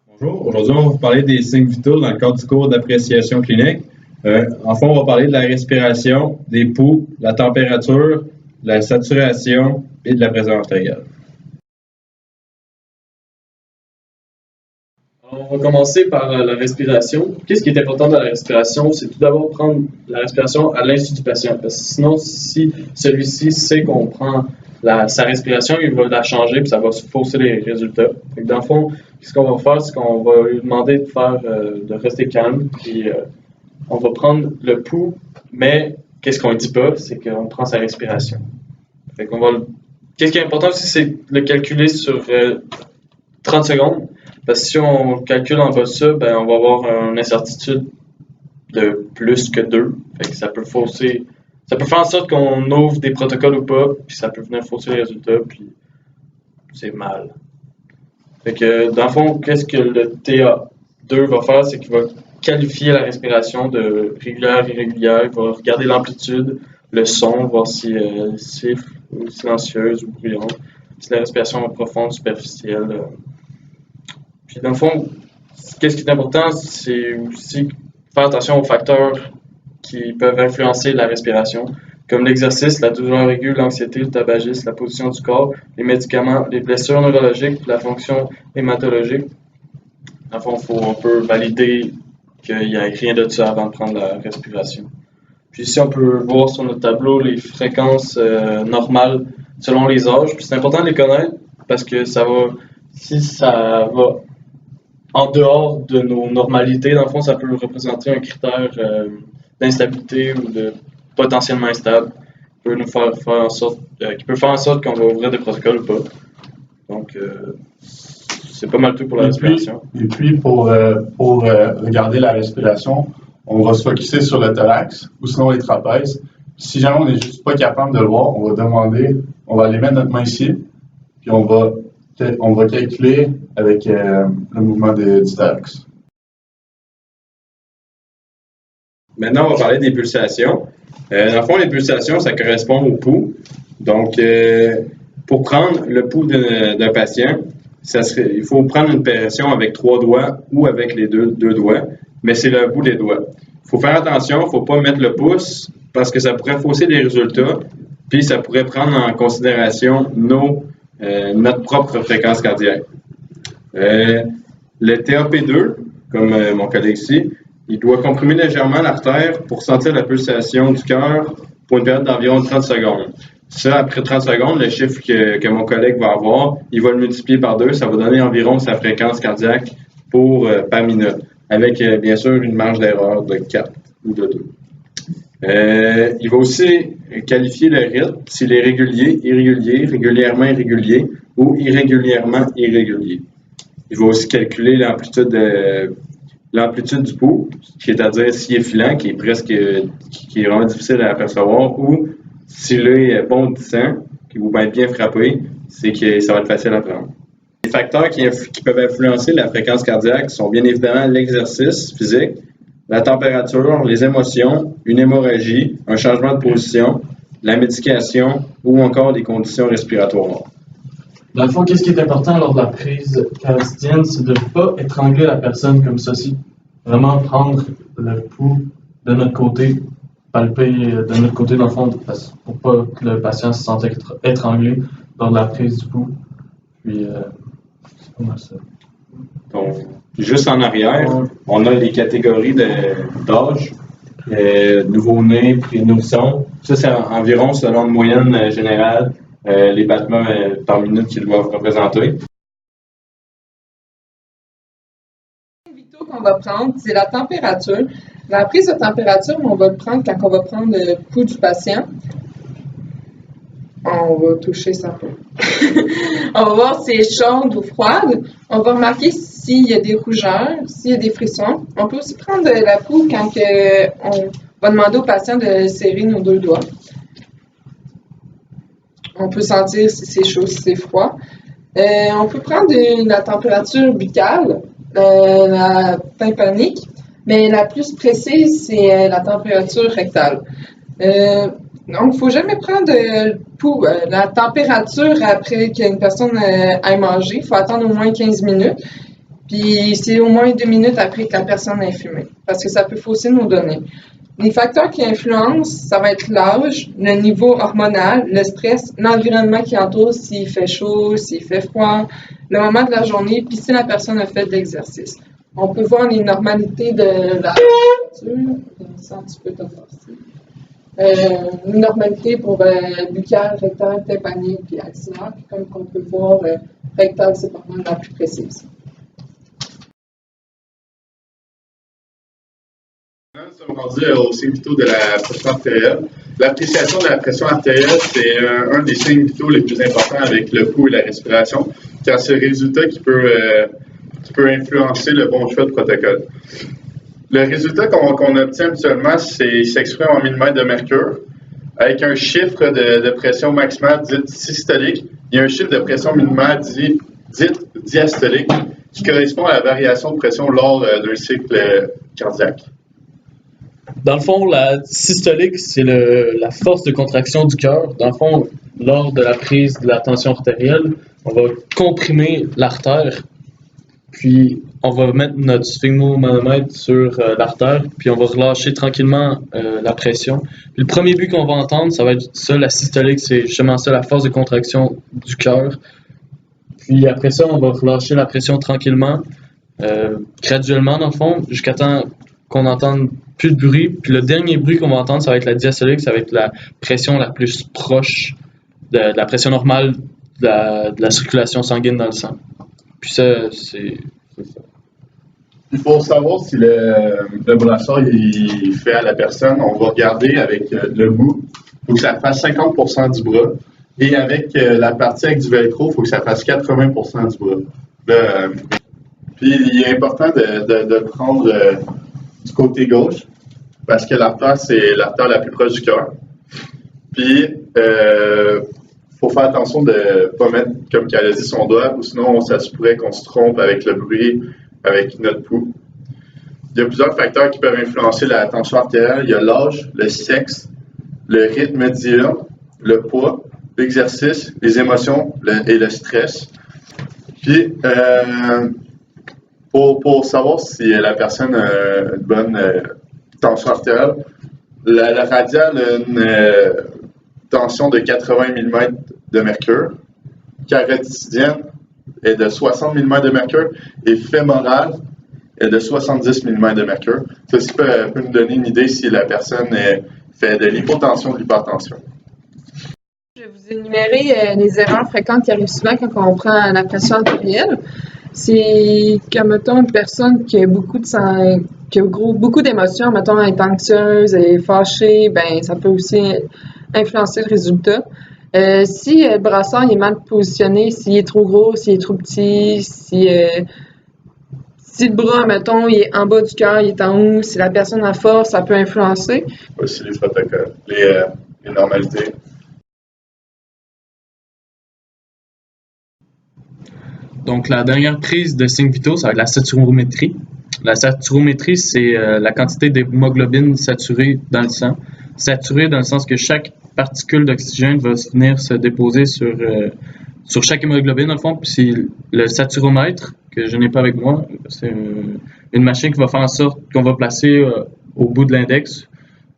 Bonjour, aujourd'hui on va vous parler des signes vitaux dans le cadre du cours d'appréciation clinique. En fond, on va parler de la respiration, des pouls, la température, la saturation et de la pression artérielle. Alors, on va commencer par la respiration. Qu'est-ce qui est important dans la respiration? C'est tout d'abord prendre la respiration à l'insu du patient. Parce que sinon, si celui-ci sait qu'on prend sa respiration, il va la changer puis ça va fausser les résultats. Donc, dans le fond, ce qu'on va faire, c'est qu'on va lui demander de rester calme. Puis on va prendre le pouls, mais qu'est-ce qu'on ne dit pas, c'est qu'on prend sa respiration. Fait qu'on va Qu'est-ce qui est important aussi, c'est de le calculer sur 30 secondes. Parce que si on calcule en bas de ça, ben, on va avoir une incertitude de plus que 2. Fait que ça peut fausser. Ça peut faire en sorte qu'on ouvre des protocoles ou pas, puis ça peut venir fausser les résultats, puis c'est mal. Fait que dans le fond, qu'est-ce que le TA2 va faire, c'est qu'il va qualifier la respiration de régulière, irrégulière, il va regarder l'amplitude, le son, voir si elle siffle, ou silencieuse ou bruyante, si la respiration est profonde, superficielle. Puis dans le fond, qu'est-ce qui est important, c'est aussi faire attention aux facteurs qui peuvent influencer la respiration, comme l'exercice, la douleur aiguë, l'anxiété, le tabagisme, la position du corps, les médicaments, les blessures neurologiques, la fonction hématologique. Dans le fond, on peut valider qu'il n'y a rien de ça avant de prendre la respiration. Puis ici, on peut voir sur notre tableau les fréquences normales selon les âges. Puis c'est important de les connaître parce que si ça va en dehors de nos normalités, dans le fond, ça peut représenter un critère d'instabilité ou de potentiellement instable qui peut faire en sorte qu'on va ouvrir des protocoles ou pas. Donc, c'est pas mal tout pour la respiration. Et puis pour regarder la respiration, on va se focusser sur le thorax ou sinon les trapèzes. Si jamais on n'est juste pas capable de le voir, on va aller mettre notre main ici, puis on va calculer avec le mouvement du thorax. Maintenant, on va parler des pulsations. Dans le fond, les pulsations, ça correspond au pouls. Donc, pour prendre le pouls d'un patient, il faut prendre une pression avec 3 doigts ou avec les deux doigts, mais c'est le bout des doigts. Il faut faire attention, il ne faut pas mettre le pouce parce que ça pourrait fausser les résultats, puis ça pourrait prendre en considération notre propre fréquence cardiaque. Le TAP2, comme mon collègue ici, il doit comprimer légèrement l'artère pour sentir la pulsation du cœur pour une période d'environ 30 secondes. Ça, après 30 secondes, le chiffre que mon collègue va avoir, il va le multiplier par 2, ça va donner environ sa fréquence cardiaque par minute, avec bien sûr une marge d'erreur de 4 ou de 2. Il va aussi qualifier le rythme, s'il est régulier, irrégulier, régulièrement irrégulier ou irrégulièrement irrégulier. Il va aussi calculer l'amplitude du pouls, c'est-à-dire s'il est filant, qui est vraiment difficile à apercevoir, ou s'il est bondissant, qui vous va être bien frappé, c'est que ça va être facile à prendre. Les facteurs qui peuvent influencer la fréquence cardiaque sont bien évidemment l'exercice physique, la température, les émotions, une hémorragie, un changement de position, la médication ou encore des conditions respiratoires. Dans le fond, qu'est-ce qui est important lors de la prise cardienne, c'est de ne pas étrangler la personne comme ceci. Vraiment prendre le pouls de notre côté, palper de notre côté dans le fond, pour pas que le patient se sente étranglé lors de la prise du pouls. Puis, c'est pas mal ça. Donc, juste en arrière, on a les catégories d'âge, nouveau-né, pré-nourrisson. Ça, c'est environ, selon une moyenne générale, les battements par minute qu'ils doivent représenter. Vitaux qu'on va prendre, c'est la température. La prise de température, on va le prendre quand on va prendre le pouls du patient. On va toucher ça peu. On va voir si elle est chaude ou froide. On va remarquer s'il y a des rougeurs, s'il y a des frissons. On peut aussi prendre la pouls quand on va demander au patient de serrer nos 2 doigts. On peut sentir si c'est chaud, si c'est froid. On peut prendre la température buccale, la tympanique, mais la plus précise, c'est la température rectale. Donc, il ne faut jamais prendre la température après qu'une personne ait mangé. Il faut attendre au moins 15 minutes. Puis c'est au moins 2 minutes après que la personne ait fumé, parce que ça peut fausser nos données. Les facteurs qui influencent, ça va être l'âge, le niveau hormonal, le stress, l'environnement qui entoure, s'il fait chaud, s'il fait froid, le moment de la journée, puis si la personne a fait de l'exercice. On peut voir les normalités de la température, un petit peu une normalité pour buccale, rectal, tympanique puis axillaire, puis comme on peut voir, rectal, c'est pas mal la plus précise. Nous sommes rendus aux signes vitaux de la pression artérielle. L'appréciation de la pression artérielle, c'est un des signes vitaux les plus importants avec le pouls et la respiration, car c'est le résultat qui peut influencer le bon choix de protocole. Le résultat qu'on obtient habituellement, s'exprime en millimètres de mercure, avec un chiffre de pression maximale dite systolique et un chiffre de pression minimale dite diastolique, qui correspond à la variation de pression lors d'un cycle cardiaque. Dans le fond, la systolique, c'est la force de contraction du cœur. Dans le fond, lors de la prise de la tension artérielle, on va comprimer l'artère, puis on va mettre notre sphygmomanomètre sur l'artère, puis on va relâcher tranquillement la pression. Puis le premier but qu'on va entendre, ça va être ça, la systolique, c'est justement ça, la force de contraction du cœur. Puis après ça, on va relâcher la pression tranquillement, graduellement dans le fond, jusqu'à temps qu'on n'entende plus de bruit. Puis le dernier bruit qu'on va entendre, ça va être la diastolique, ça va être la pression la plus proche de la pression normale de la circulation sanguine dans le sang. Puis ça, c'est ça. Puis pour savoir si le brassard il fait à la personne, on va regarder avec le bout, il faut que ça fasse 50% du bras. Et avec la partie avec du velcro, il faut que ça fasse 80% du bras. Puis il est important de prendre du côté gauche, parce que l'artère, c'est l'artère la plus proche du cœur. Puis, faut faire attention de ne pas mettre, comme qu'elle a dit, son doigt, ou sinon, ça se pourrait qu'on se trompe avec le bruit, avec notre pouls. Il y a plusieurs facteurs qui peuvent influencer la tension artérielle. Il y a l'âge, le sexe, le rythme diurne, le poids, l'exercice, les émotions et le stress. Puis, pour savoir si la personne a une bonne tension artérielle, la radiale a une tension de 80 mm de mercure, carotidienne est de 60 mm de mercure et fémorale est de 70 mm de mercure. Ceci peut nous donner une idée si la personne fait de l'hypotension ou de l'hypertension. Je vais vous énumérer les erreurs fréquentes qui arrivent souvent quand on prend la pression artérielle. C'est comme, mettons, une personne qui a beaucoup d'émotions, mettons, elle est anxieuse, elle est fâchée, ben ça peut aussi influencer le résultat. Si le brassard il est mal positionné, s'il est trop gros, s'il est trop petit, si le bras, mettons, il est en bas du cœur, il est en haut, si la personne a force, ça peut influencer. Aussi les protocoles, les normalités. Donc, la dernière prise de signes vitaux, ça va être la saturométrie. La saturométrie, c'est la quantité d'hémoglobine saturée dans le sang. Saturée dans le sens que chaque particule d'oxygène va venir se déposer sur chaque hémoglobine, dans le fond. Puis c'est le saturomètre, que je n'ai pas avec moi. C'est une machine qui va faire en sorte qu'on va placer au bout de l'index,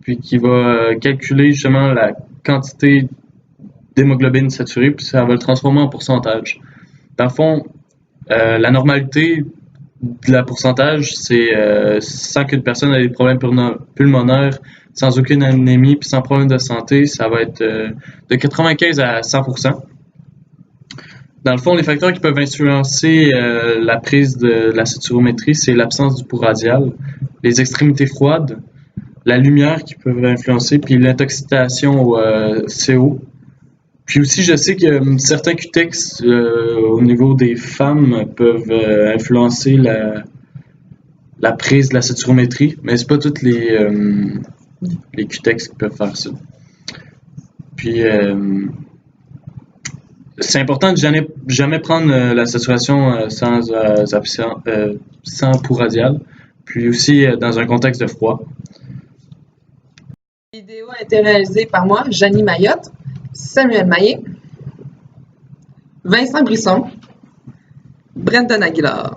puis qui va calculer justement la quantité d'hémoglobine saturée, puis ça va le transformer en pourcentage. Dans le fond, la normalité de la pourcentage, c'est sans qu'une personne ait des problèmes pulmonaires, sans aucune anémie, puis sans problème de santé, ça va être de 95 à 100%. Dans le fond, les facteurs qui peuvent influencer la prise de la saturométrie, c'est l'absence du pouls radial, les extrémités froides, la lumière qui peuvent influencer, puis l'intoxication au CO. Puis aussi, je sais que certains cutex au niveau des femmes peuvent influencer la prise de la saturométrie, mais c'est pas toutes les cutex qui peuvent faire ça. Puis c'est important de jamais prendre la saturation sans pouls radial, puis aussi dans un contexte de froid. La vidéo a été réalisée par moi, Janie Mayotte, Samuel Maillet, Vincent Brisson, Brendan Aguilar.